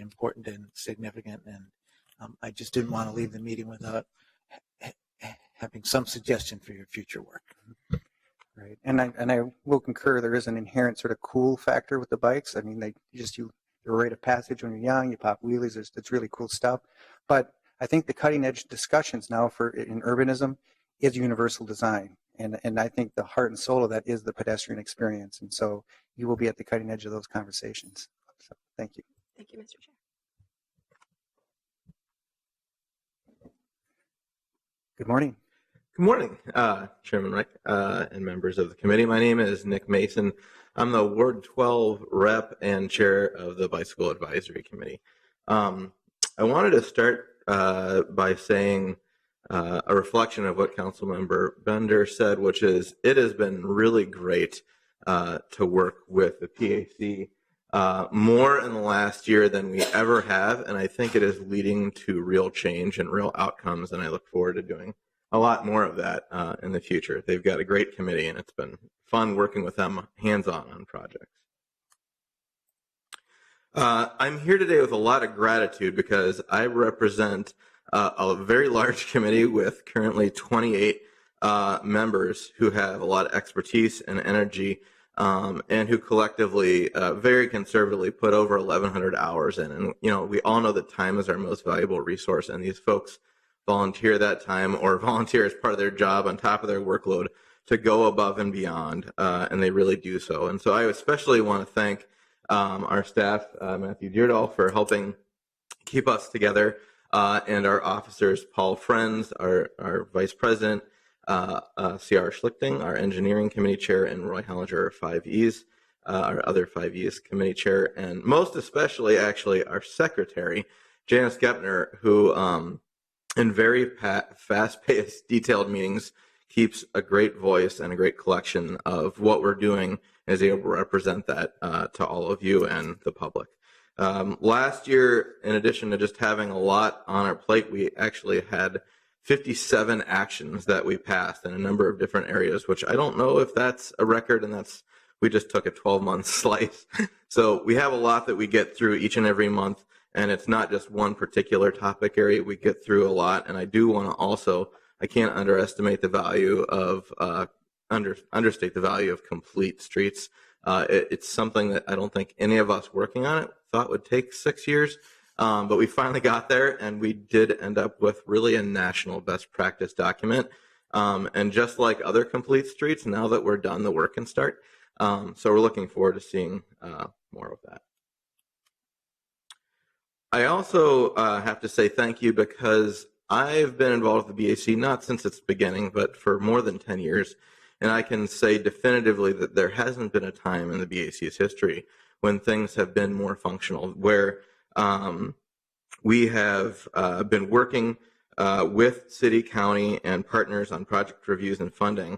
important and significant, and I just didn't want to leave the meeting without having some suggestion for your future work. Right, and I will concur. There is an inherent sort of cool factor with the bikes. I mean, your rite of passage when you're young, you pop wheelies. It's really cool stuff. But I think the cutting edge discussions now in urbanism is universal design, and I think the heart and soul of that is the pedestrian experience. And so you will be at the cutting edge of those conversations. So thank you. Thank you, Mr. Chair. Good morning. Good morning, Chairman Reich and members of the committee. My name is Nick Mason. I'm the Ward 12 rep and chair of the Bicycle Advisory Committee. I wanted to start by saying a reflection of what Councilmember Bender said, which is it has been really great to work with the PAC more in the last year than we ever have, and I think it is leading to real change and real outcomes, and I look forward to doing a lot more of that in the future. They've got a great committee, and it's been fun working with them hands-on projects. I'm here today with a lot of gratitude because I represent a very large committee with currently 28 members who have a lot of expertise and energy and who collectively, very conservatively, put over 1,100 hours in. And, you know, we all know that time is our most valuable resource, and these folks volunteer that time or volunteer as part of their job on top of their workload to go above and beyond, and they really do so. And so I especially want to thank our staff, Matthew Deardahl, for helping keep us together, and our officers, Paul Friends, our vice president, C.R. Schlichting, our engineering committee chair, and Roy Hellinger, our 5Es, our other 5Es committee chair, and most especially, actually, our secretary, Janice Gepner, who in very fast-paced, detailed meetings, keeps a great voice and a great collection of what we're doing and is able to represent that to all of you and the public. Last year, in addition to just having a lot on our plate, we actually had 57 actions that we passed in a number of different areas, which I don't know if that's a record, and we just took a 12-month slice. So we have a lot that we get through each and every month. And it's not just one particular topic area. We get through a lot, and I do want to also, I can't underestimate the value of, understate the value of complete streets. It's something that I don't think any of us working on it thought would take 6 years, but we finally got there, and we did end up with really a national best practice document. And just like other complete streets, now that we're done, the work can start. So we're looking forward to seeing more of that. I also have to say thank you because I've been involved with the BAC not since its beginning, but for more than 10 years. And I can say definitively that there hasn't been a time in the BAC's history when things have been more functional, where we have been working with city, county, and partners on project reviews and funding.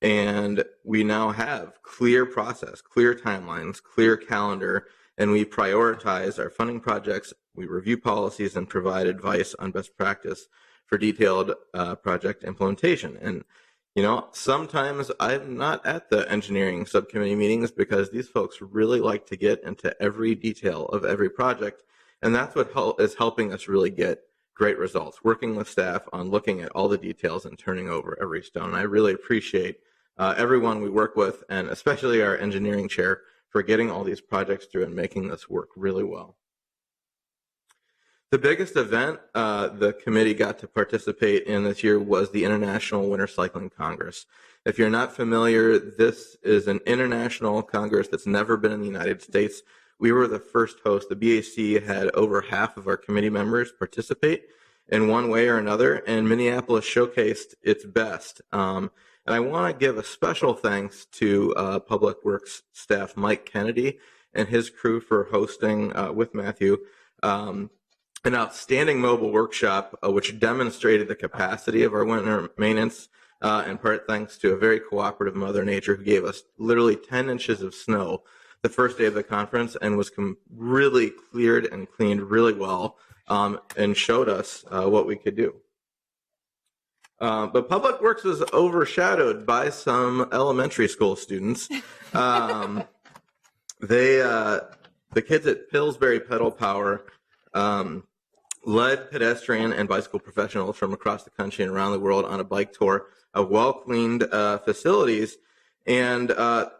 And we now have clear process, clear timelines, clear calendar, and we prioritize our funding projects, we review policies, and provide advice on best practice for detailed project implementation. And, you know, sometimes I'm not at the engineering subcommittee meetings because these folks really like to get into every detail of every project, and that's what is helping us really get great results, working with staff on looking at all the details and turning over every stone. I really appreciate everyone we work with, and especially our engineering chair, for getting all these projects through and making this work really well. The biggest event the committee got to participate in this year was the International Winter Cycling Congress. If you're not familiar, this is an international congress that's never been in the United States. We were the first host. The BAC had over half of our committee members participate in one way or another, and Minneapolis showcased its best. And I want to give a special thanks to Public Works staff Mike Kennedy and his crew for hosting, with Matthew, an outstanding mobile workshop which demonstrated the capacity of our winter maintenance, in part thanks to a very cooperative Mother Nature who gave us literally 10 inches of snow the first day of the conference and was really cleared and cleaned really well, and showed us what we could do. But Public Works was overshadowed by some elementary school students. The kids at Pillsbury Pedal Power led pedestrian and bicycle professionals from across the country and around the world on a bike tour of well-cleaned facilities, and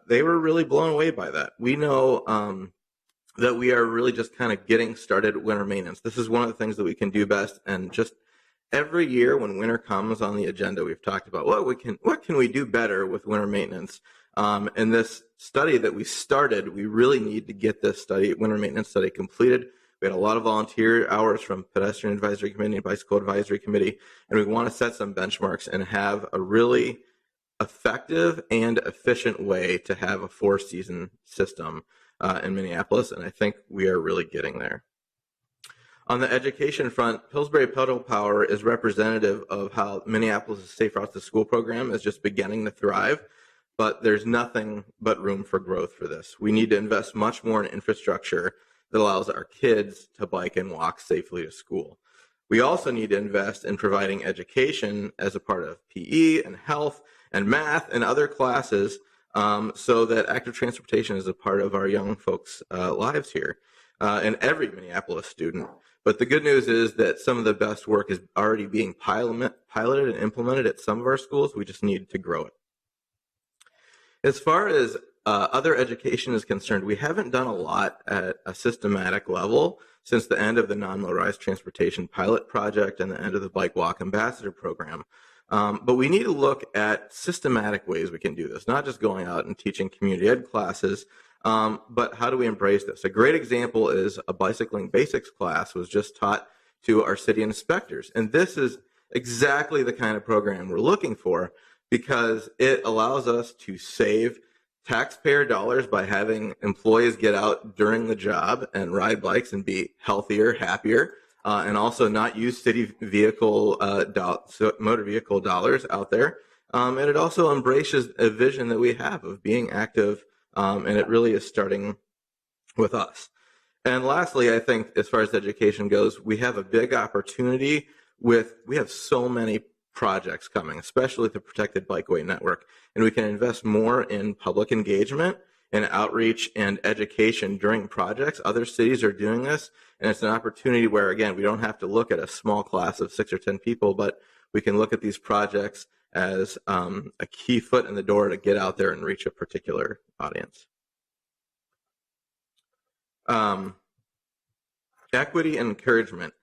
they were really blown away by that. We know that we are really just kind of getting started with winter maintenance. This is one of the things that we can do best, and just every year when winter comes on the agenda, we've talked about what can we do better with winter maintenance. And this study that we started, we really need to get this winter maintenance study completed. We had a lot of volunteer hours from Pedestrian Advisory Committee and Bicycle Advisory Committee, and we want to set some benchmarks and have a really effective and efficient way to have a four-season system in Minneapolis, and I think we are really getting there. On the education front, Pillsbury Pedal Power is representative of how Minneapolis' Safe Routes to School program is just beginning to thrive, but there's nothing but room for growth for this. We need to invest much more in infrastructure that allows our kids to bike and walk safely to school. We also need to invest in providing education as a part of PE and health and math and other classes so that active transportation is a part of our young folks' lives here and every Minneapolis student. But the good news is that some of the best work is already being piloted and implemented at some of our schools. We just need to grow it. As far as other education is concerned, we haven't done a lot at a systematic level since the end of the non-motorized transportation pilot project and the end of the Bike Walk Ambassador program. But we need to look at systematic ways we can do this, not just going out and teaching community ed classes, but how do we embrace this? A great example is a bicycling basics class was just taught to our city inspectors. And this is exactly the kind of program we're looking for because it allows us to save taxpayer dollars by having employees get out during the job and ride bikes and be healthier, happier, and also not use city vehicle, motor vehicle dollars out there. And it also embraces a vision that we have of being active, and it really is starting with us. And lastly, I think as far as education goes, we have a big opportunity we have so many projects coming, especially the Protected Bikeway Network, and we can invest more in public engagement and outreach and education during projects. Other cities are doing this, and it's an opportunity where, again, we don't have to look at a small class of 6 or 10 people, but we can look at these projects as a key foot in the door to get out there and reach a particular audience. Equity and encouragement.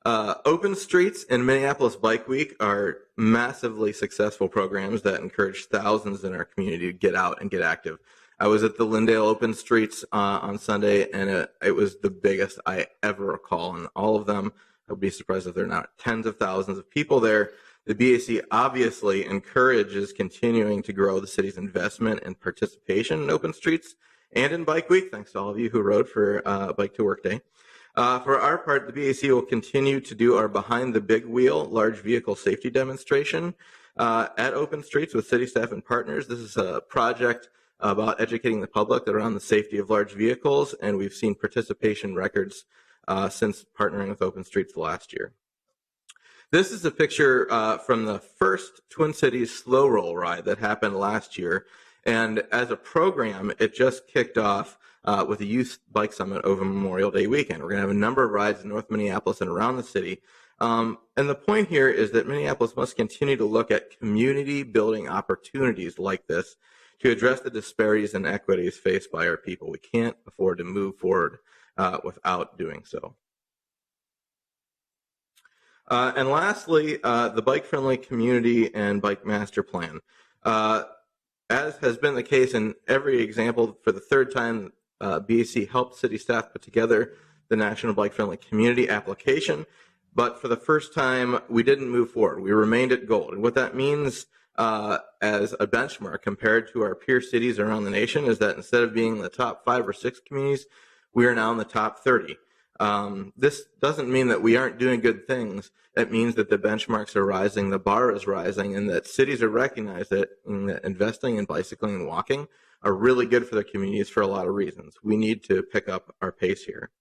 Open Streets and Minneapolis Bike Week are massively successful programs that encourage thousands in our community to get out and get active. I was at the Lindale Open Streets on Sunday, and it was the biggest I ever recall. And all of them, I would be surprised if there are not tens of thousands of people there. The BAC obviously encourages continuing to grow the city's investment and participation in Open Streets and in Bike Week. Thanks to all of you who rode for Bike to Work Day. For our part, the BAC will continue to do our Behind the Big Wheel large vehicle safety demonstration at Open Streets with city staff and partners. This is a project about educating the public around the safety of large vehicles, and we've seen participation records since partnering with Open Streets last year. This is a picture from the first Twin Cities Slow Roll ride that happened last year, and as a program, it just kicked off with a youth bike summit over Memorial Day weekend. We're going to have a number of rides in North Minneapolis and around the city. And the point here is that Minneapolis must continue to look at community building opportunities like this to address the disparities and equities faced by our people. We can't afford to move forward without doing so. And lastly, the bike-friendly community and bike master plan. As has been the case in every example, for the third time, BAC helped city staff put together the National Bike Friendly Community application, but for the first time, we didn't move forward. We remained at gold. And what that means as a benchmark compared to our peer cities around the nation is that instead of being in the top 5 or 6 communities, we are now in the top 30. This doesn't mean that we aren't doing good things. It means that the benchmarks are rising, the bar is rising, and that cities are recognizing that investing in bicycling and walking are really good for their communities for a lot of reasons. We need to pick up our pace here.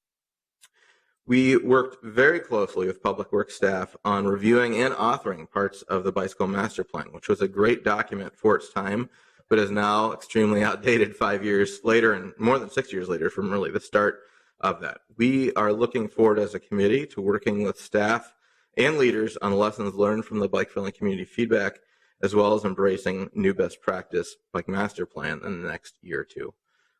We worked very closely with Public Works staff on reviewing and authoring parts of the Bicycle Master Plan, which was a great document for its time, but is now extremely outdated 5 years later and more than 6 years later from really the start of that. We are looking forward as a committee to working with staff and leaders on lessons learned from the bike-friendly community feedback, as well as embracing new best practice bike master plan in the next year or two.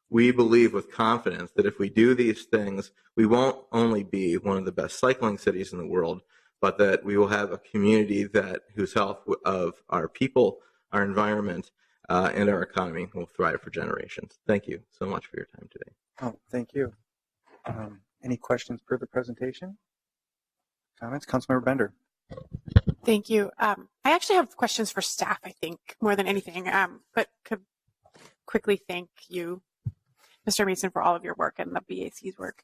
We believe with confidence that if we do these things, we won't only be one of the best cycling cities in the world, but that we will have a community that whose health of our people, our environment, and our economy will thrive for generations. Thank you so much for your time today. Oh, thank you. Any questions per the presentation? Comments? Councilmember Bender. Thank you. I actually have questions for staff, I think, more than anything, but could quickly thank you, Mr. Mason, for all of your work and the BAC's work.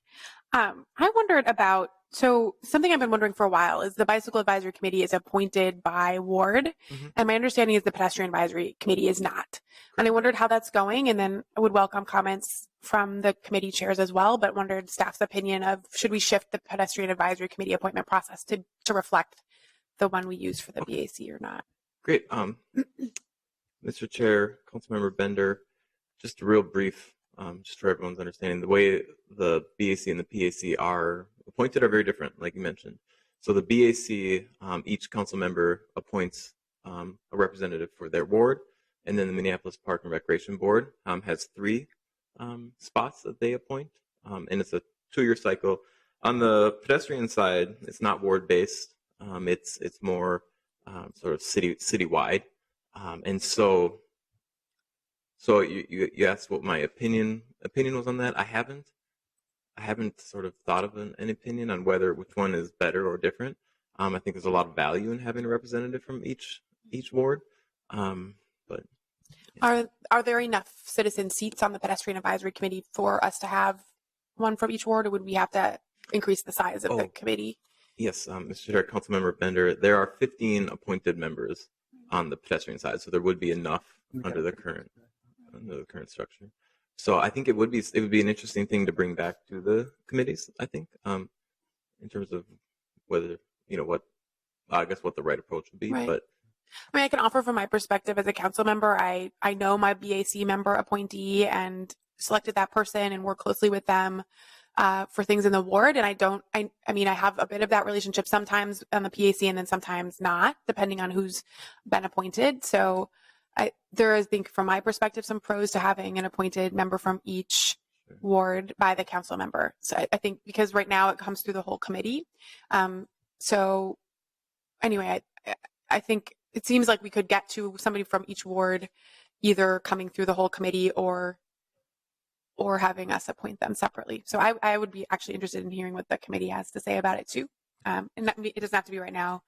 I wondered about, so something I've been wondering for a while is the Bicycle Advisory Committee is appointed by ward, and my understanding is the Pedestrian Advisory Committee is not. And I wondered how that's going, and then I would welcome comments from the committee chairs as well, but wondered staff's opinion of should we shift the Pedestrian Advisory Committee appointment process to reflect the one we use for the BAC or not. Great. Mr. Chair, Councilmember Bender, just a real brief, just for everyone's understanding, the way the BAC and the PAC are appointed are very different, like you mentioned. So the BAC, each council member appoints a representative for their ward, and then the Minneapolis Park and Recreation Board has 3 spots that they appoint, and it's a 2-year cycle. On the pedestrian side, it's not ward-based. It's more sort of citywide, and so you asked what my opinion was on that. I haven't sort of thought of an opinion on which one is better or different. I think there's a lot of value in having a representative from each ward, but yeah. Are there enough citizen seats on the Pedestrian Advisory Committee for us to have one from each ward, or would we have to increase the size of the committee? Yes, Mr. Chair, Councilmember Bender, there are 15 appointed members on the pedestrian side, so there would be enough under the current structure. So I think it would be an interesting thing to bring back to the committees, I think, in terms of whether, what the right approach would be. Right. But I mean, I can offer from my perspective as a council member, I know my BAC member appointee and selected that person and work closely with them for things in the ward. And I have a bit of that relationship sometimes on the PAC and then sometimes not, depending on who's been appointed. So there is, I think, from my perspective, some pros to having an appointed member from each ward by the council member. So I think because right now it comes through the whole committee. So anyway, I think it seems like we could get to somebody from each ward either coming through the whole committee or having us appoint them separately. So I would be actually interested in hearing what the committee has to say about it too. And it doesn't have to be right now.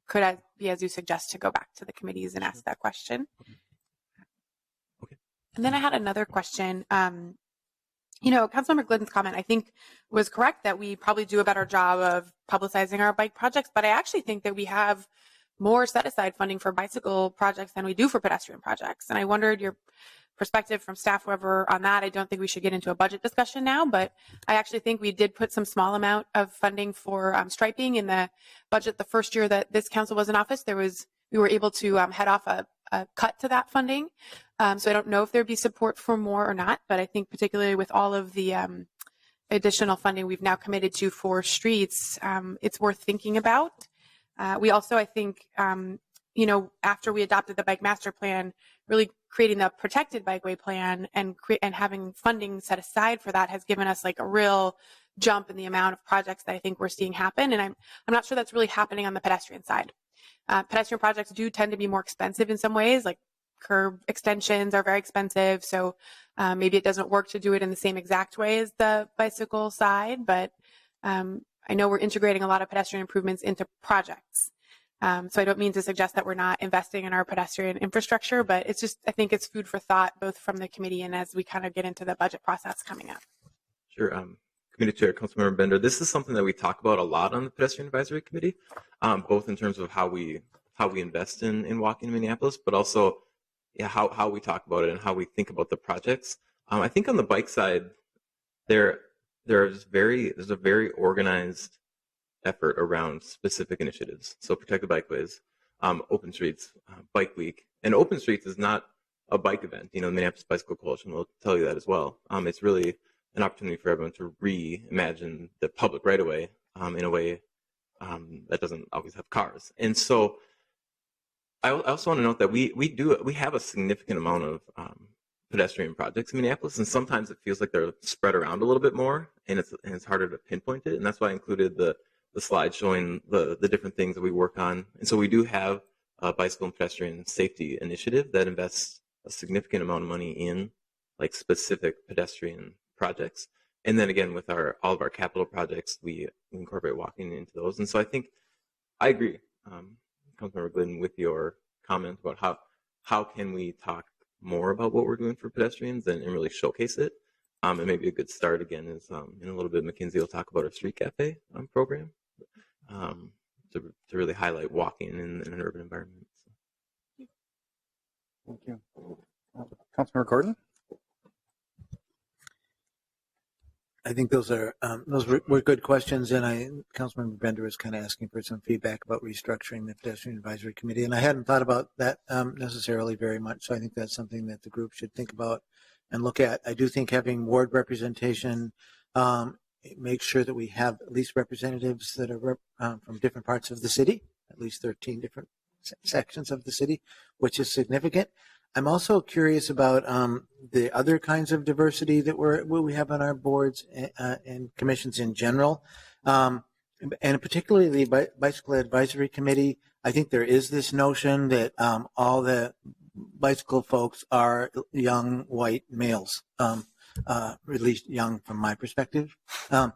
Could I be, as you suggest, to go back to the committees and ask that question? Okay. And then I had another question. Councilmember Glidden's comment, I think, was correct that we probably do a better job of publicizing our bike projects, but I actually think that we have more set-aside funding for bicycle projects than we do for pedestrian projects. And I wondered your perspective from staff, whoever, on that. I don't think we should get into a budget discussion now, but I actually think we did put some small amount of funding for striping in the budget the first year that this council was in office. We were able to head off a cut to that funding. So I don't know if there'd be support for more or not, but I think particularly with all of the additional funding we've now committed to for streets, it's worth thinking about. We also, I think, after we adopted the bike master plan, really creating the protected bikeway plan and having funding set aside for that has given us like a real jump in the amount of projects that I think we're seeing happen. And I'm not sure that's really happening on the pedestrian side. Pedestrian projects do tend to be more expensive in some ways, like curb extensions are very expensive. So maybe it doesn't work to do it in the same exact way as the bicycle side, but I know we're integrating a lot of pedestrian improvements into projects. So I don't mean to suggest that we're not investing in our pedestrian infrastructure, but it's just, I think it's food for thought, both from the committee and as we kind of get into the budget process coming up. Sure. Committee Chair, Councilmember Bender, this is something that we talk about a lot on the Pedestrian Advisory Committee, both in terms of how we invest in walking in Minneapolis, but also how we talk about it and how we think about the projects. I think on the bike side, there's a very organized effort around specific initiatives. So Protected Bikeways, Open Streets, Bike Week, and Open Streets is not a bike event. The Minneapolis Bicycle Coalition will tell you that as well. It's really an opportunity for everyone to reimagine the public right of way in a way that doesn't always have cars. And so I also want to note that we have a significant amount of pedestrian projects in Minneapolis, and sometimes it feels like they're spread around a little bit more, and it's harder to pinpoint it. And that's why I included the slide showing the different things that we work on. And so we do have a bicycle and pedestrian safety initiative that invests a significant amount of money in like specific pedestrian projects. And then again, with all of our capital projects, we incorporate walking into those. And so I think I agree, Councilmember Glidden, with your comment about how can we talk more about what we're doing for pedestrians and really showcase it. And maybe a good start again is in a little bit, Mackenzie will talk about our street cafe program to really highlight walking in an urban environment. Thank you. Councilmember Gordon? I think those were good questions, and Councilmember Bender was kind of asking for some feedback about restructuring the Pedestrian Advisory Committee, and I hadn't thought about that necessarily very much. So I think that's something that the group should think about and look at. I do think having ward representation makes sure that we have at least representatives that are from different parts of the city, at least 13 different sections of the city, which is significant. I'm also curious about the other kinds of diversity that we have on our boards and commissions in general, and particularly the Bicycle Advisory Committee. I think there is this notion that all the bicycle folks are young white males, at least young from my perspective. And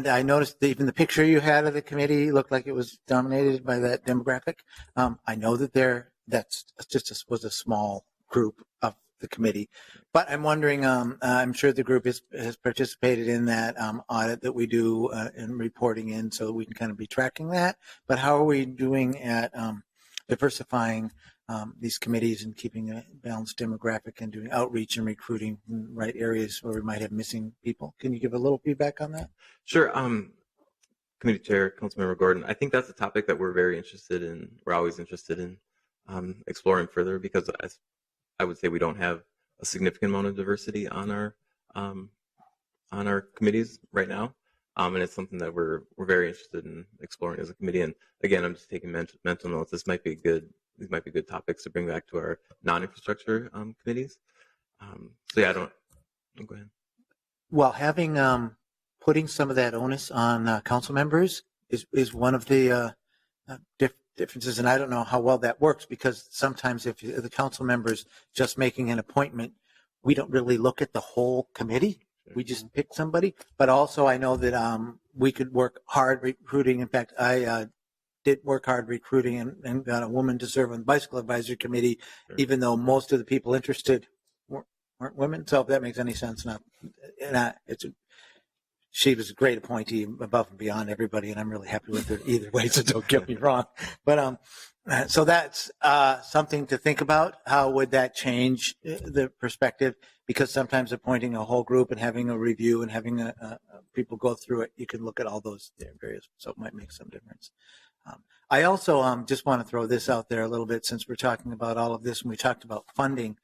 I noticed that even the picture you had of the committee looked like it was dominated by that demographic. I know that that's just was a small group of the committee, but I'm wondering, I'm sure the group has participated in that audit that we do in reporting in, so that we can kind of be tracking that. But how are we doing at diversifying these committees and keeping a balanced demographic and doing outreach and recruiting in the right areas where we might have missing people? Can you give a little feedback on that? Sure. Committee Chair, Councilmember Gordon, I think that's a topic that we're very interested in. We're always interested in exploring further, because I would say we don't have a significant amount of diversity on our committees right now, and it's something that we're very interested in exploring as a committee. And again, I'm just taking mental notes. These might be good topics to bring back to our non-infrastructure committees. So yeah, go ahead. Well, having putting some of that onus on council members is one of the differences, and I don't know how well that works, because sometimes if the council member's just making an appointment, we don't really look at the whole committee. We just pick somebody. But also I know that we could work hard recruiting. In fact, I did work hard recruiting and got a woman to serve on the Bicycle Advisory Committee, even though most of the people interested weren't women. So if that makes any sense, she was a great appointee, above and beyond everybody, and I'm really happy with her either way, so don't get me wrong. But so that's something to think about. How would that change the perspective? Because sometimes appointing a whole group and having a review and having people go through it, you can look at all those various, so it might make some difference. I also just want to throw this out there a little bit, since we're talking about all of this and we talked about funding.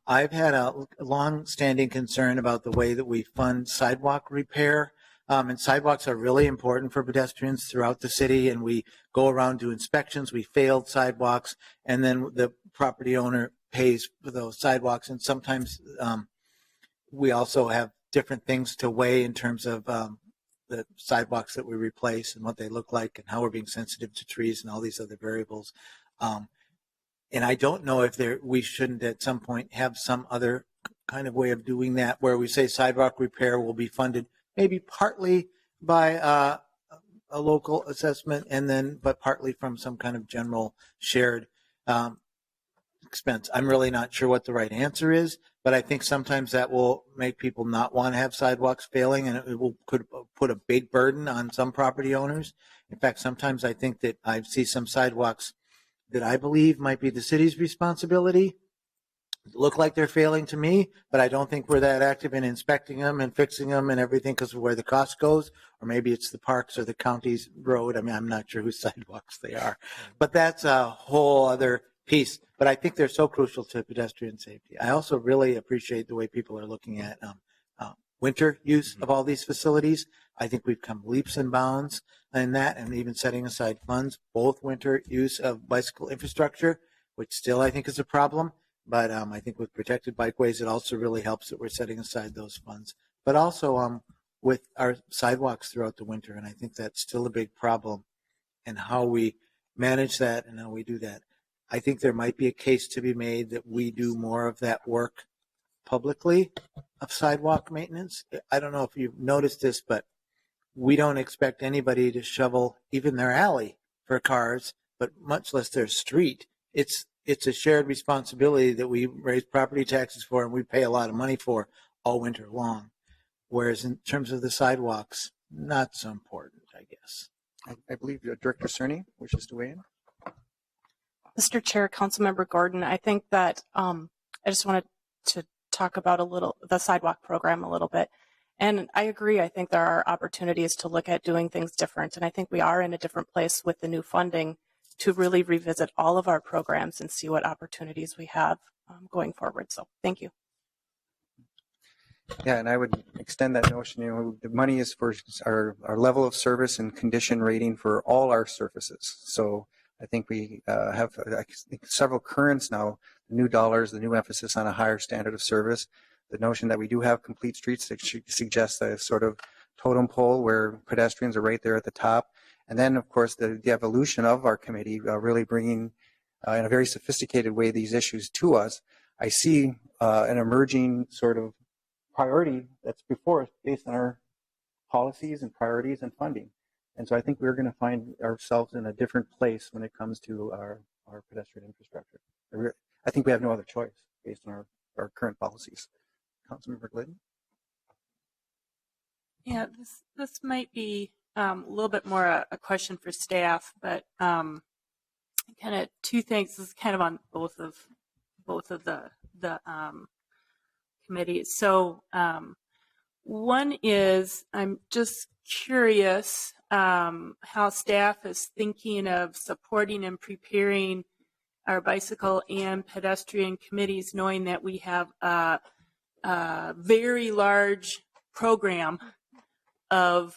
I've had a long-standing concern about the way that we fund sidewalk repair, and sidewalks are really important for pedestrians throughout the city, and we go around, do inspections, we failed sidewalks, and then the property owner pays for those sidewalks. And sometimes we also have different things to weigh in terms of the sidewalks that we replace and what they look like and how we're being sensitive to trees and all these other variables. And I don't know if we shouldn't at some point have some other kind of way of doing that, where we say sidewalk repair will be funded maybe partly by a local assessment, but partly from some kind of general shared expense. I'm really not sure what the right answer is, but I think sometimes that will make people not want to have sidewalks failing, and could put a big burden on some property owners. In fact, sometimes I think that I see some sidewalks that I believe might be the city's responsibility look like they're failing to me, but I don't think we're that active in inspecting them and fixing them and everything because of where the cost goes, or maybe it's the parks or the county's road. I mean, I'm not sure whose sidewalks they are, but that's a whole other piece. But I think they're so crucial to pedestrian safety. I also really appreciate the way people are looking at winter use of all these facilities. I think we've come leaps and bounds in that, and even setting aside funds, both winter use of bicycle infrastructure, which still I think is a problem. But I think with protected bikeways, it also really helps that we're setting aside those funds. But also with our sidewalks throughout the winter, and I think that's still a big problem, and how we manage that and how we do that. I think there might be a case to be made that we do more of that work publicly of sidewalk maintenance. I don't know if you've noticed this, but we don't expect anybody to shovel even their alley for cars, but much less their street. It's a shared responsibility that we raise property taxes for and we pay a lot of money for all winter long. Whereas in terms of the sidewalks, not so important, I guess. I believe Director Cerny wishes to weigh in. Mr. Chair, Councilmember Gordon, I think that I just wanted to talk about the sidewalk program a little bit. And I agree, I think there are opportunities to look at doing things different. And I think we are in a different place with the new funding to really revisit all of our programs and see what opportunities we have going forward. So thank you. Yeah, and I would extend that notion. The money is for our level of service and condition rating for all our surfaces. So I think we have several currents now, the new dollars, the new emphasis on a higher standard of service, the notion that we do have complete streets that suggests a sort of totem pole where pedestrians are right there at the top. And then, of course, the evolution of our committee really bringing in a very sophisticated way these issues to us. I see an emerging sort of priority that's before us based on our policies and priorities and funding. And so I think we're going to find ourselves in a different place when it comes to our pedestrian infrastructure. I think we have no other choice based on our current policies. Councilmember Glidden? Yeah, this might be a little bit more a question for staff, but kind of two things. This is kind of on both of the committees. So one is I'm just curious how staff is thinking of supporting and preparing our bicycle and pedestrian committees, knowing that we have a very large program of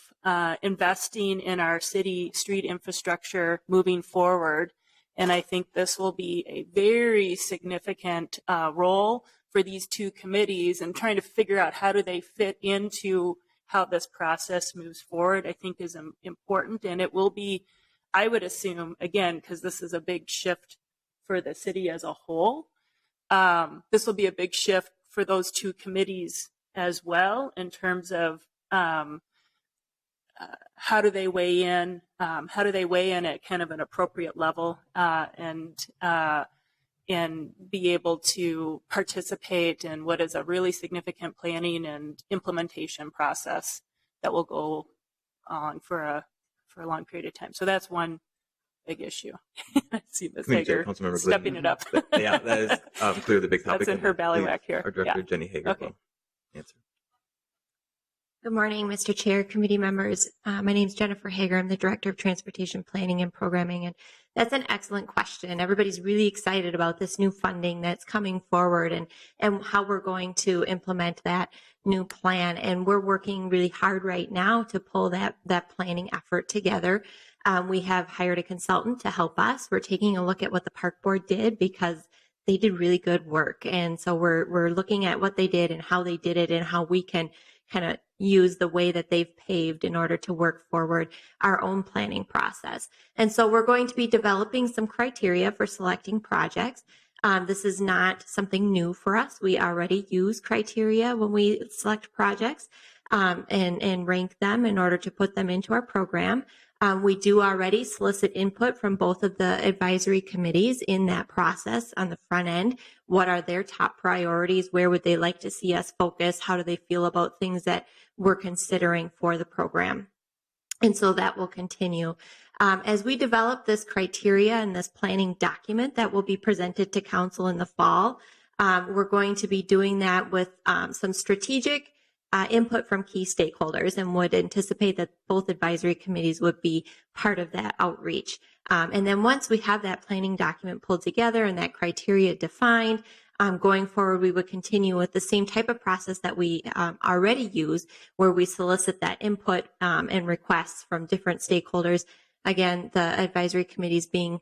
investing in our city street infrastructure moving forward. And I think this will be a very significant role for these two committees, and trying to figure out how do they fit into how this process moves forward, I think is important. And it will be, I would assume, again, because this is a big shift for the city as a whole, this will be a big shift for those two committees as well in terms of how do they weigh in? How do they weigh in at kind of an appropriate level and be able to participate in what is a really significant planning and implementation process that will go on for a long period of time. So that's one big issue. I see Ms. Hager stepping it up. Yeah, that is clearly the big topic. That's in her bailiwick here. Our director, Yeah. Jenny Hager, Okay. will answer. Good morning, Mr. Chair, committee members. My name is Jennifer Hager. I'm the Director of Transportation Planning and Programming, and that's an excellent question. Everybody's really excited about this new funding that's coming forward and how we're going to implement that new plan. And we're working really hard right now to pull that planning effort together. We have hired a consultant to help us. We're taking a look at what the Park Board did because they did really good work. And so we're looking at what they did and how they did it and how we can kind of use the way that they've paved in order to work forward our own planning process. And so we're going to be developing some criteria for selecting projects. This is not something new for us. We already use criteria when we select projects and rank them in order to put them into our program. We do already solicit input from both of the advisory committees in that process on the front end. What are their top priorities? Where would they like to see us focus? How do they feel about things that we're considering for the program? And so that will continue. As we develop this criteria and this planning document that will be presented to council in the fall, we're going to be doing that with some strategic input from key stakeholders, and would anticipate that both advisory committees would be part of that outreach. And then once we have that planning document pulled together and that criteria defined, Going forward, we would continue with the same type of process that we already use, where we solicit that input and requests from different stakeholders. Again, the advisory committees being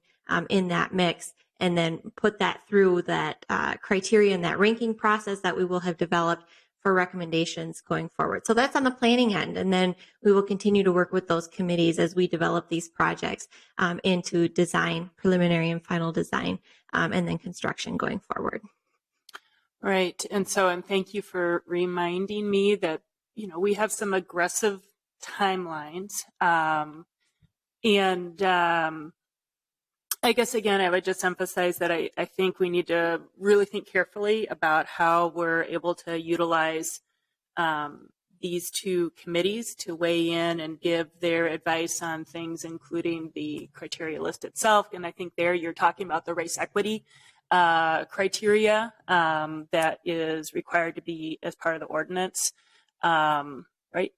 in that mix, and then put that through that criteria and that ranking process that we will have developed for recommendations going forward. So that's on the planning end. And then we will continue to work with those committees as we develop these projects into design, preliminary and final design, and then construction going forward. Right. And thank you for reminding me that, we have some aggressive timelines. I guess, again, I would just emphasize that I think we need to really think carefully about how we're able to utilize these two committees to weigh in and give their advice on things, including the criteria list itself. And I think there you're talking about the race equity criteria that is required to be as part of the ordinance, right?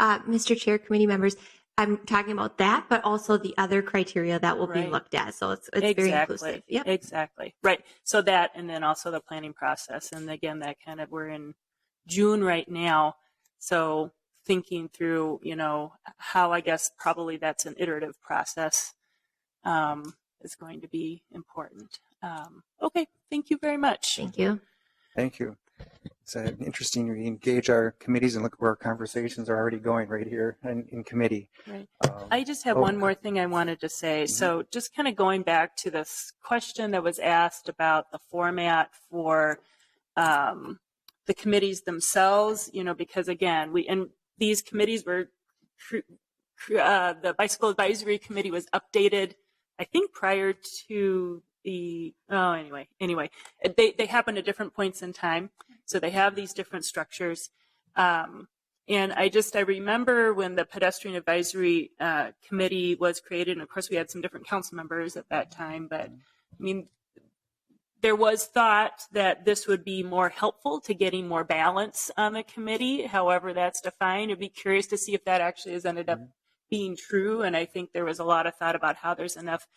Mr. Chair, committee members, I'm talking about that, but also the other criteria that will be Right. looked at. So it's very inclusive. Yep. Exactly. Right. So that, and then also the planning process. And again, that we're in June right now. So thinking through, how I guess probably that's an iterative process is going to be important. Okay. Thank you very much. Thank you. Thank you. It's interesting. We engage our committees and look where our conversations are already going right here in committee. Right. I just have one more thing I wanted to say. So just kind of going back to this question that was asked about the format for the committees themselves, because again, these committees were, the Bicycle Advisory Committee was updated, I think prior to anyway, they happen at different points in time. So they have these different structures. And I remember when the Pedestrian Advisory Committee was created, and of course we had some different council members at that time, but I mean, there was thought that this would be more helpful to getting more balance on the committee, however that's defined. I'd be curious to see if that actually has ended up being true. And I think there was a lot of thought about how there's enough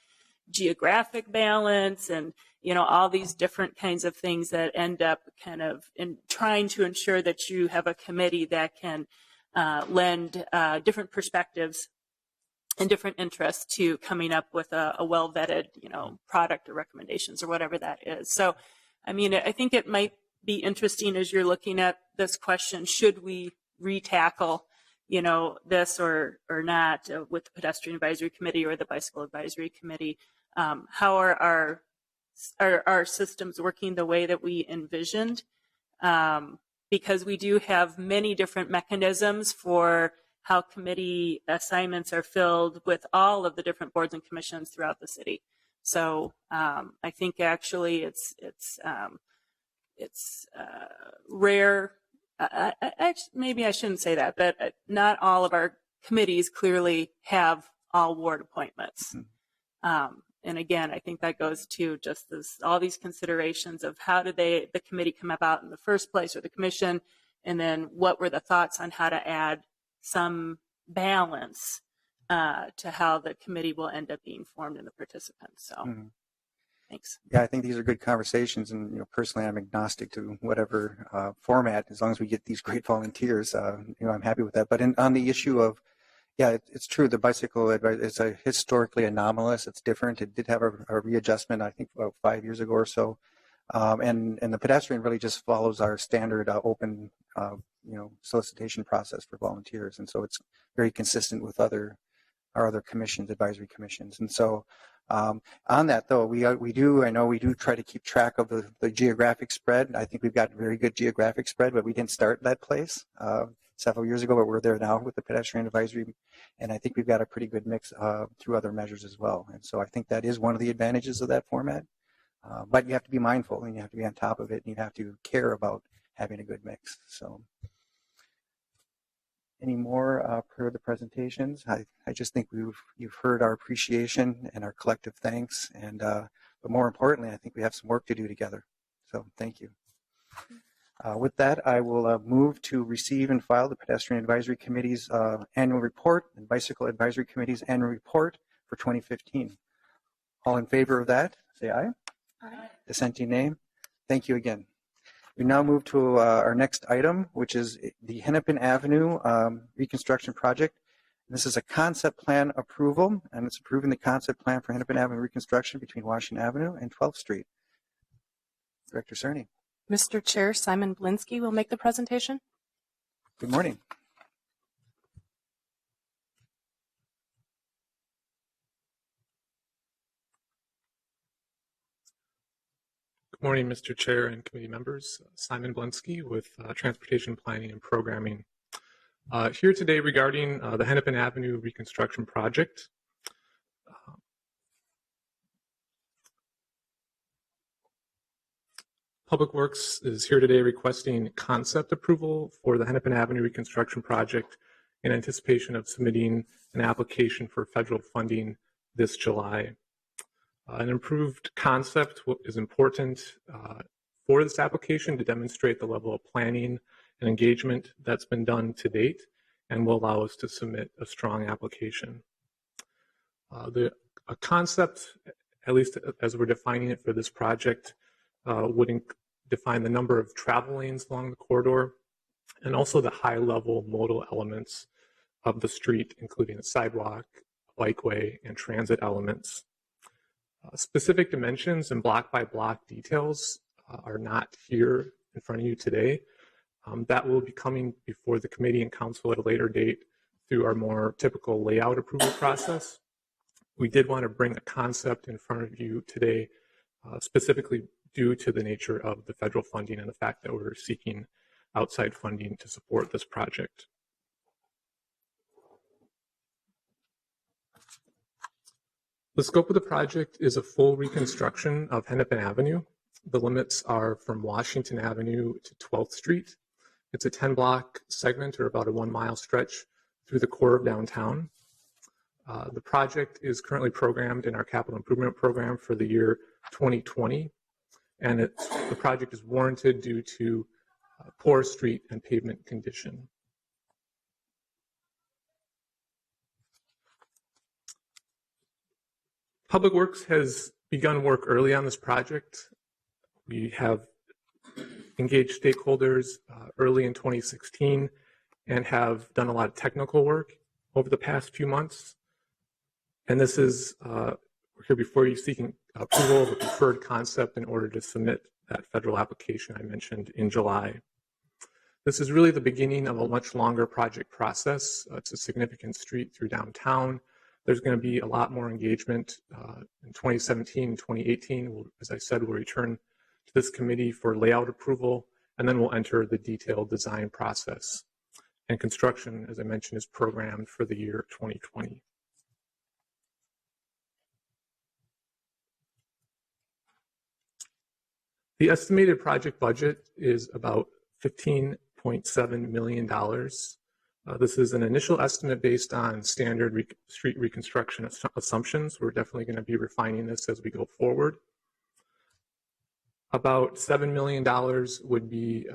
geographic balance and all these different kinds of things that end up kind of in trying to ensure that you have a committee that can lend different perspectives and different interests to coming up with a well-vetted product or recommendations or whatever that is. So I mean, I think it might be interesting as you're looking at this question, should we retackle this or not with the Pedestrian Advisory Committee or the Bicycle Advisory Committee? How are our systems working the way that we envisioned? Because we do have many different mechanisms for how committee assignments are filled with all of the different boards and commissions throughout the city. So I think actually it's rare. Maybe I shouldn't say that, but not all of our committees clearly have all ward appointments. And again, I think that goes to just all these considerations of how did the committee come about in the first place, or the commission, and then what were the thoughts on how to add some balance to how the committee will end up being formed in the participants. So thanks. Yeah, I think these are good conversations, and personally, I'm agnostic to whatever format, as long as we get these great volunteers. I'm happy with that. But on the issue of, yeah, it's true. The bicycle advice is historically anomalous. It's different. It did have a readjustment, I think, about 5 years ago or so, and the pedestrian really just follows our standard open, solicitation process for volunteers, and so it's very consistent with our other commissions, advisory commissions, and so. On that though, we do try to keep track of the geographic spread. I think we've got a very good geographic spread, but we didn't start that place several years ago, but we're there now with the pedestrian advisory, and I think we've got a pretty good mix through other measures as well. And so I think that is one of the advantages of that format. But you have to be mindful, and you have to be on top of it, and you have to care about having a good mix. So. Any more per the presentations? I just think you've heard our appreciation and our collective thanks, and but more importantly, I think we have some work to do together. So thank you. With that, I will move to receive and file the Pedestrian Advisory Committee's annual report and Bicycle Advisory Committee's annual report for 2015. All in favor of that, say aye. Aye. Dissenting, nay. Thank you again. We now move to our next item, which is the Hennepin Avenue reconstruction project. This is a concept plan approval, and it's approving the concept plan for Hennepin Avenue reconstruction between Washington Avenue and 12th Street. Director Cerny. Mr. Chair, Simon Blinsky will make the presentation. Good morning. Good morning, Mr. Chair and committee members. Simon Blinsky with Transportation Planning and Programming. Here today regarding the Hennepin Avenue reconstruction project. Public Works is here today requesting concept approval for the Hennepin Avenue reconstruction project in anticipation of submitting an application for federal funding this July. An improved concept is important for this application to demonstrate the level of planning and engagement that's been done to date and will allow us to submit a strong application. A concept, at least as we're defining it for this project, would define the number of travel lanes along the corridor and also the high-level modal elements of the street, including a sidewalk, bikeway, and transit elements. Specific dimensions and block-by-block details are not here in front of you today. That will be coming before the committee and council at a later date through our more typical layout approval process. We did want to bring a concept in front of you today, specifically due to the nature of the federal funding and the fact that we're seeking outside funding to support this project. The scope of the project is a full reconstruction of Hennepin Avenue. The limits are from Washington Avenue to 12th Street. It's a 10-block segment or about a 1-mile stretch through the core of downtown. The project is currently programmed in our capital improvement program for the year 2020, and the project is warranted due to poor street and pavement condition. Public Works has begun work early on this project. We have engaged stakeholders early in 2016 and have done a lot of technical work over the past few months. And this is, we're here before you seeking approval of a preferred concept in order to submit that federal application I mentioned in July. This is really the beginning of a much longer project process. It's a significant street through downtown. There's going to be a lot more engagement in 2017 and 2018. As I said, we'll return to this committee for layout approval, and then we'll enter the detailed design process. And construction, as I mentioned, is programmed for the year 2020. The estimated project budget is about $15.7 million. This is an initial estimate based on standard street reconstruction assumptions. We're definitely going to be refining this as we go forward. About $7 million would be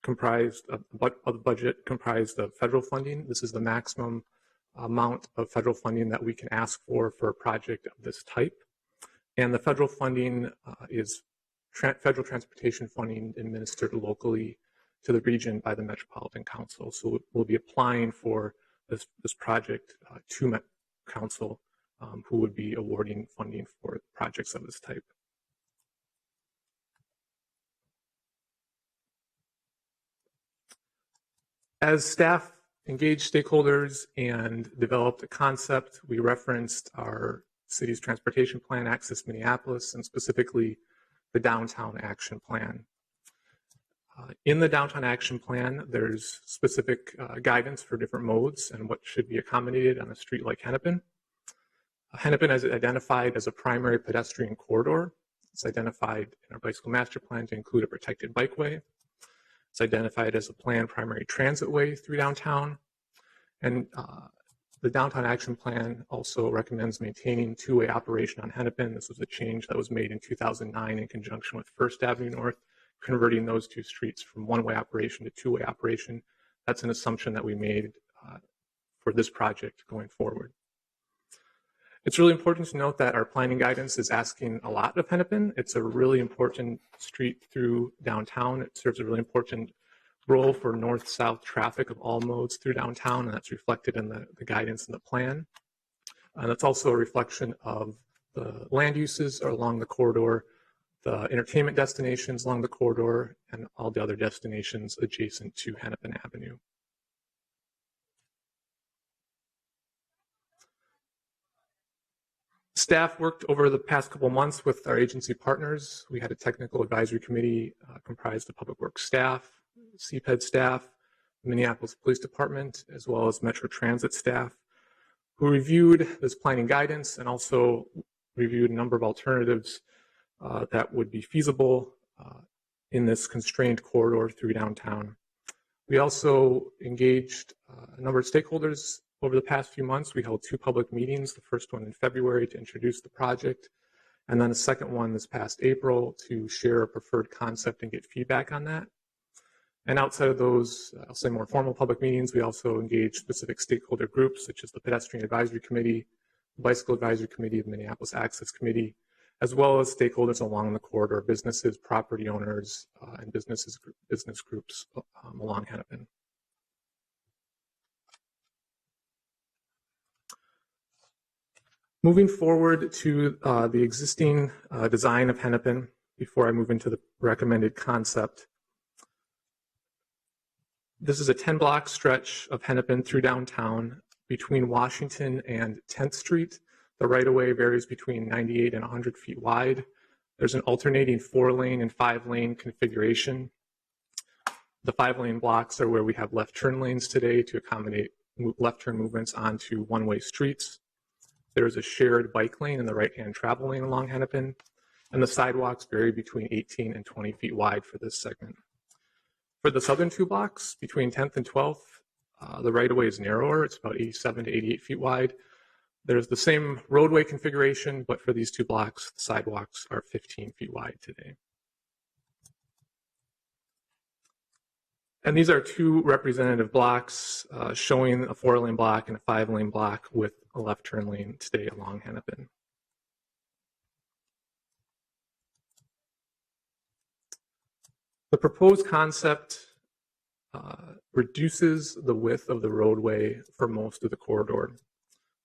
comprised of the budget comprised of federal funding. This is the maximum amount of federal funding that we can ask for a project of this type. And the federal funding is federal transportation funding administered locally to the region by the Metropolitan Council. So we'll be applying for this project to Met Council, who would be awarding funding for projects of this type. As staff engaged stakeholders and developed a concept, we referenced our city's transportation plan, Access Minneapolis, and specifically the Downtown Action Plan. In the Downtown Action Plan, there's specific guidance for different modes and what should be accommodated on a street like Hennepin. Hennepin is identified as a primary pedestrian corridor. It's identified in our bicycle master plan to include a protected bikeway. It's identified as a planned primary transit way through downtown. And the Downtown Action Plan also recommends maintaining two-way operation on Hennepin. This was a change that was made in 2009 in conjunction with First Avenue North, converting those two streets from one-way operation to two-way operation. That's an assumption that we made for this project going forward. It's really important to note that our planning guidance is asking a lot of Hennepin. It's a really important street through downtown. It serves a really important role for north-south traffic of all modes through downtown, and that's reflected in the guidance and the plan. And that's also a reflection of the land uses along the corridor, the entertainment destinations along the corridor, and all the other destinations adjacent to Hennepin Avenue. Staff worked over the past couple months with our agency partners. We had a technical advisory committee comprised of Public Works staff, CPED staff, the Minneapolis Police Department, as well as Metro Transit staff, who reviewed this planning guidance and also reviewed a number of alternatives that would be feasible in this constrained corridor through downtown. We also engaged a number of stakeholders over the past few months. We held 2 public meetings, the first one in February to introduce the project, and then a second one this past April to share a preferred concept and get feedback on that. And outside of those, I'll say more formal public meetings, we also engaged specific stakeholder groups such as the Pedestrian Advisory Committee, the Bicycle Advisory Committee, the Minneapolis Access Committee, as well as stakeholders along the corridor, businesses, property owners, and business groups along Hennepin. Moving forward to the existing design of Hennepin, before I move into the recommended concept. This is a 10-block stretch of Hennepin through downtown between Washington and 10th Street. The right-of-way varies between 98 and 100 feet wide. There's an alternating 4-lane and 5-lane configuration. The 5-lane blocks are where we have left turn lanes today to accommodate left turn movements onto one-way streets. There is a shared bike lane in the right-hand travel lane along Hennepin, and the sidewalks vary between 18 and 20 feet wide for this segment. For the southern 2 blocks, between 10th and 12th, the right-of-way is narrower. It's about 87 to 88 feet wide. There's the same roadway configuration, but for these 2 blocks, the sidewalks are 15 feet wide today. And these are 2 representative blocks showing a 4-lane block and a 5-lane block with a left turn lane today along Hennepin. The proposed concept reduces the width of the roadway for most of the corridor.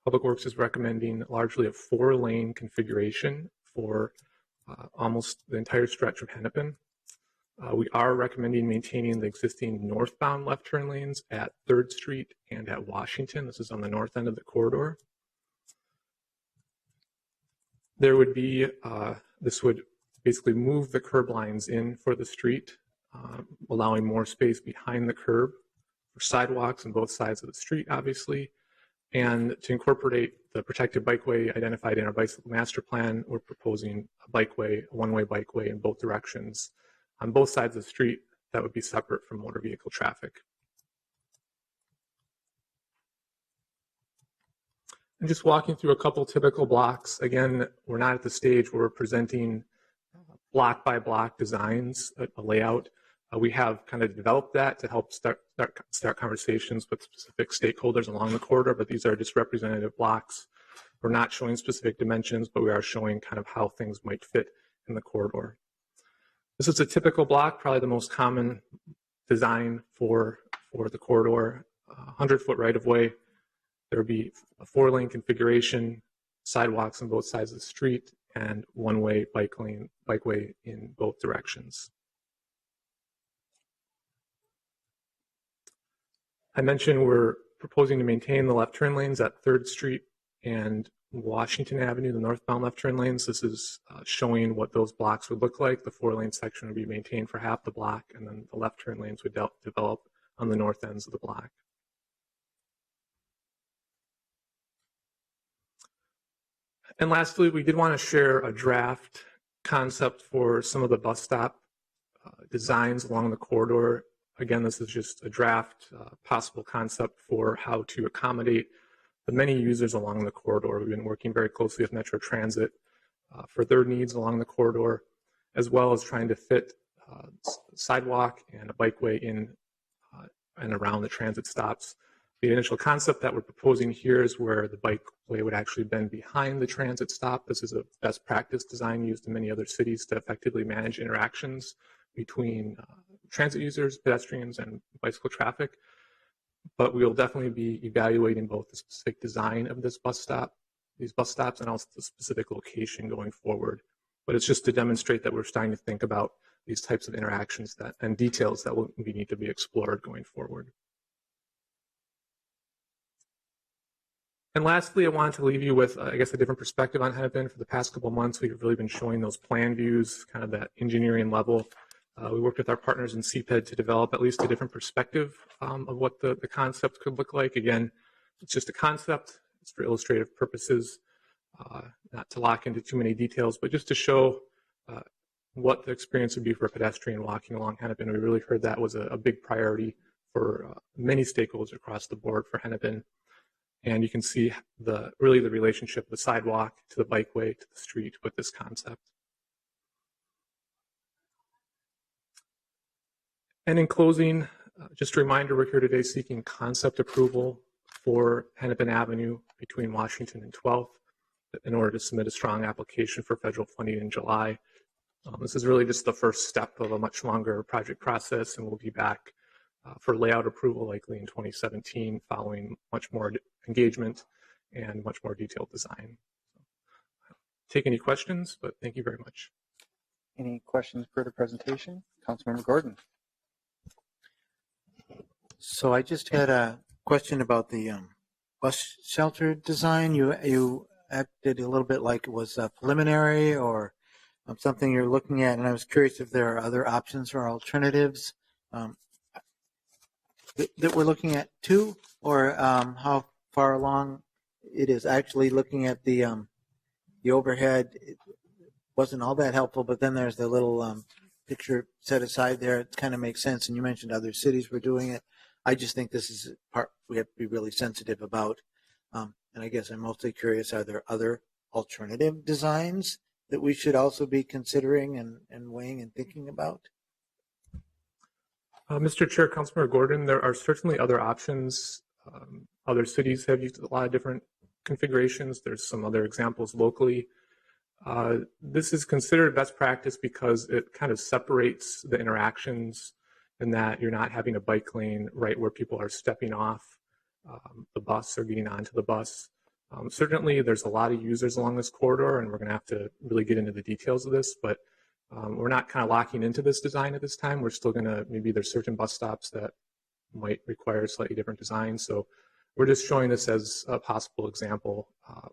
Public Works is recommending largely a 4-lane configuration for almost the entire stretch of Hennepin. We are recommending maintaining the existing northbound left turn lanes at 3rd Street and at Washington. This is on the north end of the corridor. There would be, this would basically move the curb lines in for the street, allowing more space behind the curb for sidewalks on both sides of the street, obviously. And to incorporate the protected bikeway identified in our bicycle master plan, we're proposing a bikeway, a one-way bikeway in both directions on both sides of the street that would be separate from motor vehicle traffic. And just walking through a couple typical blocks. Again, we're not at the stage where we're presenting block by block designs, a layout. We have kind of developed that to help start conversations with specific stakeholders along the corridor, but these are just representative blocks. We're not showing specific dimensions, but we are showing kind of how things might fit in the corridor. This is a typical block, probably the most common design for the corridor. 100-foot right-of-way. There would be a 4-lane configuration, sidewalks on both sides of the street, and one-way bikeway in both directions. I mentioned we're proposing to maintain the left turn lanes at 3rd Street and Washington Avenue, the northbound left turn lanes. This is showing what those blocks would look like. The 4-lane section would be maintained for half the block, and then the left turn lanes would develop on the north ends of the block. And lastly, we did want to share a draft concept for some of the bus stop designs along the corridor. Again, this is just a draft possible concept for how to accommodate the many users along the corridor. We've been working very closely with Metro Transit for their needs along the corridor, as well as trying to fit sidewalk and a bikeway in and around the transit stops The initial concept that we're proposing here is where the bikeway would actually bend behind the transit stop. This is a best practice design used in many other cities to effectively manage interactions between transit users, pedestrians, and bicycle traffic. But we will definitely be evaluating both the specific design of this bus stop, these bus stops, and also the specific location going forward. But it's just to demonstrate that we're starting to think about these types of interactions and details that will need to be explored going forward. And lastly, I wanted to leave you with, I guess, a different perspective on Hennepin. For the past couple of months, we've really been showing those plan views, kind of that engineering level. We worked with our partners in CPED to develop at least a different perspective of what the concept could look like. Again, it's just a concept. It's for illustrative purposes, not to lock into too many details, but just to show what the experience would be for a pedestrian walking along Hennepin. We really heard that was a big priority for many stakeholders across the board for Hennepin. And you can see really the relationship of the sidewalk to the bikeway to the street with this concept. And in closing, just a reminder, we're here today seeking concept approval for Hennepin Avenue between Washington and 12th in order to submit a strong application for federal funding in July. This is really just the first step of a much longer project process, and we'll be back for layout approval likely in 2017 following much more engagement and much more detailed design. Take any questions, but thank you very much. Any questions for the presentation? Councilmember Gordon. So I just had a question about the bus shelter design. You acted a little bit like it was preliminary or something you're looking at, and I was curious if there are other options or alternatives that we're looking at too, or how far along it is. Actually looking at the overhead, it wasn't all that helpful, but then there's the little picture set aside there. It kind of makes sense, and you mentioned other cities were doing it. I just think this is a part we have to be really sensitive about. And I guess I'm mostly curious, are there other alternative designs that we should also be considering and weighing and thinking about? Mr. Chair, Councilmember Gordon, there are certainly other options. Other cities have used a lot of different configurations. There's some other examples locally. This is considered best practice because it kind of separates the interactions in that you're not having a bike lane right where people are stepping off the bus or getting onto the bus. Certainly, there's a lot of users along this corridor, and we're going to have to really get into the details of this, but we're not kind of locking into this design at this time. We're still going to, maybe there's certain bus stops that might require a slightly different design. So we're just showing this as a possible example.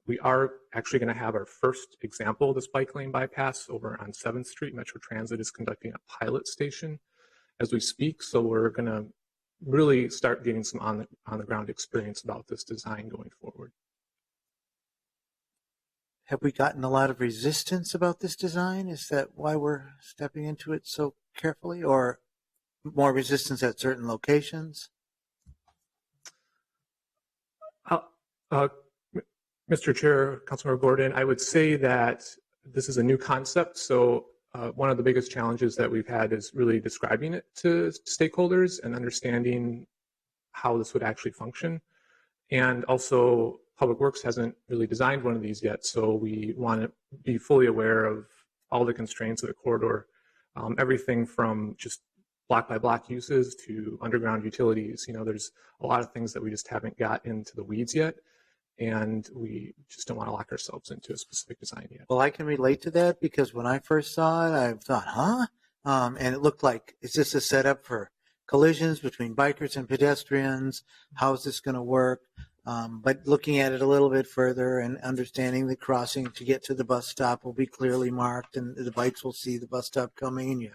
We are actually going to have our first example of this bike lane bypass over on 7th Street. Metro Transit is conducting a pilot station as we speak. So we're going to really start getting some on the ground experience about this design going forward. Have we gotten a lot of resistance about this design? Is that why we're stepping into it so carefully, or more resistance at certain locations? Mr. Chair, Councilmember Gordon, I would say that this is a new concept. So one of the biggest challenges that we've had is really describing it to stakeholders and understanding how this would actually function. And also, Public Works hasn't really designed one of these yet, so we want to be fully aware of all the constraints of the corridor, everything from just block by block uses to underground utilities. You know, there's a lot of things that we just haven't got into the weeds yet, and we just don't want to lock ourselves into a specific design yet. Well, I can relate to that because when I first saw it, I thought, huh? And it looked like, is this a setup for collisions between bikers and pedestrians? How is this going to work? But looking at it a little bit further and understanding the crossing to get to the bus stop will be clearly marked, and the bikes will see the bus stop coming.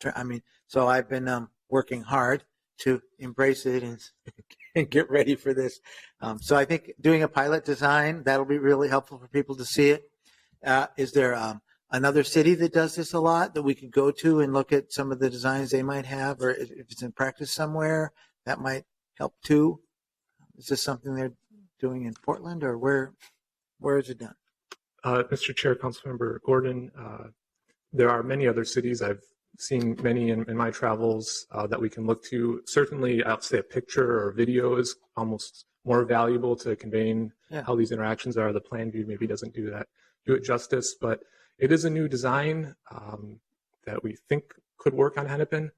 And so I've been working hard to embrace it and get ready for this. So I think doing a pilot design, that'll be really helpful for people to see it. Is there another city that does this a lot that we could go to and look at some of the designs they might have, or if it's in practice somewhere, that might help too? Is this something they're doing in Portland, or where is it done? Mr. Chair, Councilmember Gordon, there are many other cities. I've seen many in my travels that we can look to. Certainly, I'll say a picture or video is almost more valuable to conveying how these interactions are. The plan view maybe doesn't do it justice, but it is a new design that we think could work on Hennepin,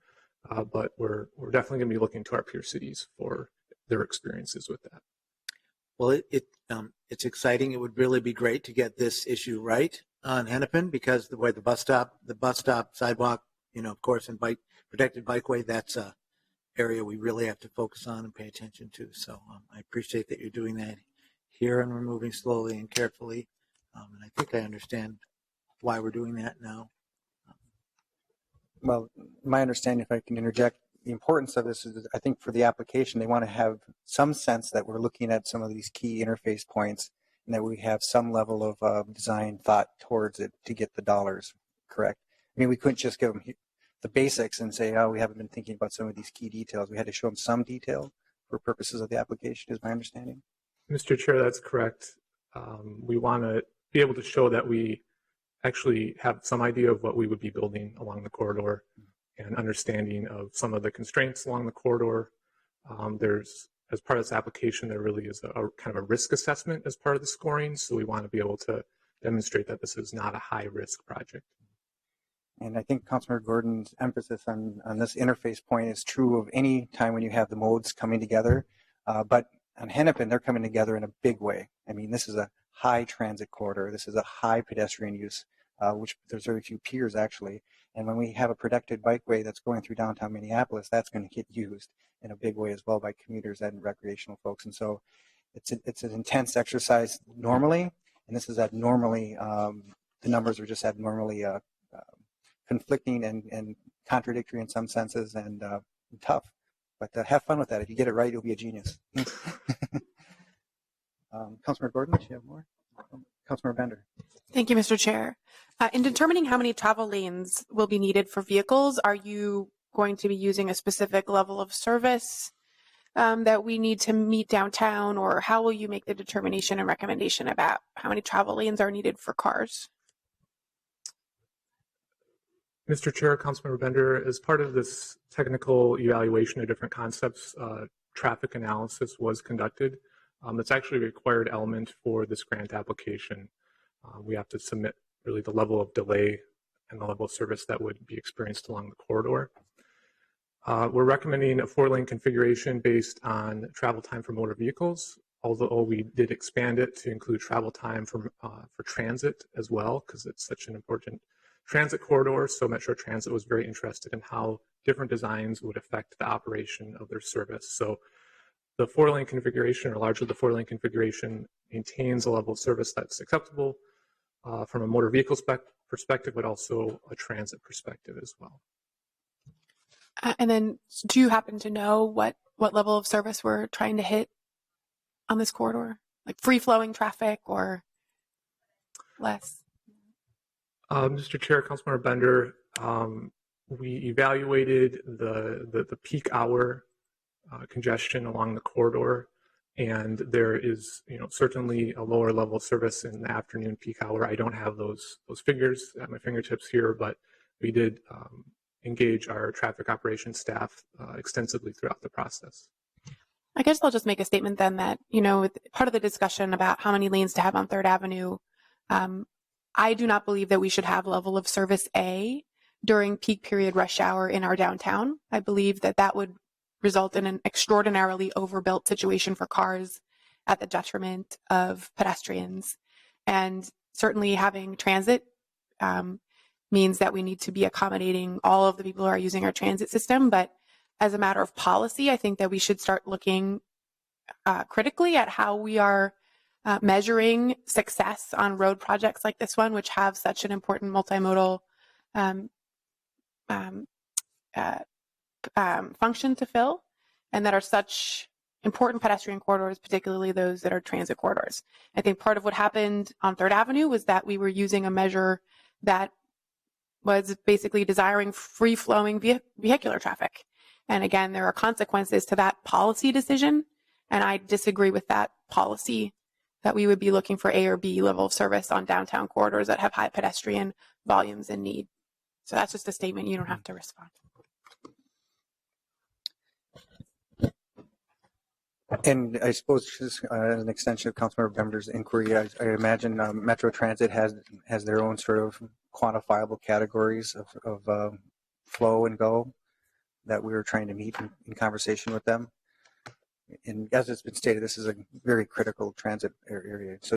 but we're definitely going to be looking to our peer cities for their experiences with that. Well, it's exciting. It would really be great to get this issue right on Hennepin, because the way the bus stop, sidewalk, of course, and protected bikeway, that's a area we really have to focus on and pay attention to. So I appreciate that you're doing that here, and we're moving slowly and carefully. And I think I understand why we're doing that now. Well, my understanding, if I can interject, the importance of this is, I think for the application, they want to have some sense that we're looking at some of these key interface points and that we have some level of design thought towards it to get the dollars correct. I mean, we couldn't just give them the basics and say, oh, we haven't been thinking about some of these key details. We had to show them some detail for purposes of the application, is my understanding. Mr. Chair, that's correct. We want to be able to show that we actually have some idea of what we would be building along the corridor and understanding of some of the constraints along the corridor. As part of this application, there really is a kind of a risk assessment as part of the scoring. So we want to be able to demonstrate that this is not a high risk project. And I think Councilmember Gordon's emphasis on this interface point is true of any time when you have the modes coming together. But on Hennepin, they're coming together in a big way. I mean, this is a high transit corridor. This is a high pedestrian use, which there's very few peers actually. And when we have a protected bikeway that's going through downtown Minneapolis, that's going to get used in a big way as well by commuters and recreational folks. And so it's an intense exercise normally, and this is abnormally, the numbers are just abnormally conflicting and contradictory in some senses, and tough. But have fun with that. If you get it right, you'll be a genius. Councilmember Gordon, do you have more? Councilmember Bender. Thank you, Mr. Chair. In determining how many travel lanes will be needed for vehicles, are you going to be using a specific level of service that we need to meet downtown, or how will you make the determination and recommendation about how many travel lanes are needed for cars? Mr. Chair, Councilmember Bender, as part of this technical evaluation of different concepts, traffic analysis was conducted. It's actually a required element for this grant application. We have to submit really the level of delay and the level of service that would be experienced along the corridor. We're recommending a 4-lane configuration based on travel time for motor vehicles, although we did expand it to include travel time for transit as well, because it's such an important transit corridor. So Metro Transit was very interested in how different designs would affect the operation of their service. So the 4-lane configuration, or largely the 4-lane configuration, maintains a level of service that's acceptable from a motor vehicle perspective, but also a transit perspective as well. And then, do you happen to know what level of service we're trying to hit on this corridor? Like free-flowing traffic or less? Mr. Chair, Councilmember Bender, we evaluated the peak hour congestion along the corridor, and there is certainly a lower level of service in the afternoon peak hour. I don't have those figures at my fingertips here, but we did engage our traffic operations staff extensively throughout the process. I guess I'll just make a statement then that, part of the discussion about how many lanes to have on 3rd Avenue, I do not believe that we should have level of service A during peak period rush hour in our downtown. I believe that would result in an extraordinarily overbuilt situation for cars at the detriment of pedestrians. And certainly having transit means that we need to be accommodating all of the people who are using our transit system. But as a matter of policy, I think that we should start looking critically at how we are measuring success on road projects like this one, which have such an important multimodal function to fill, and that are such important pedestrian corridors, particularly those that are transit corridors. I think part of what happened on 3rd Avenue was that we were using a measure that was basically desiring free-flowing vehicular traffic. And again, there are consequences to that policy decision, and I disagree with that policy that we would be looking for A or B level of service on downtown corridors that have high pedestrian volumes and need. So that's just a statement. You don't have to respond. And I suppose just as an extension of Councilmember Bemder's inquiry, I imagine Metro Transit has their own sort of quantifiable categories of flow and go that we were trying to meet in conversation with them. And as it's been stated, this is a very critical transit area. So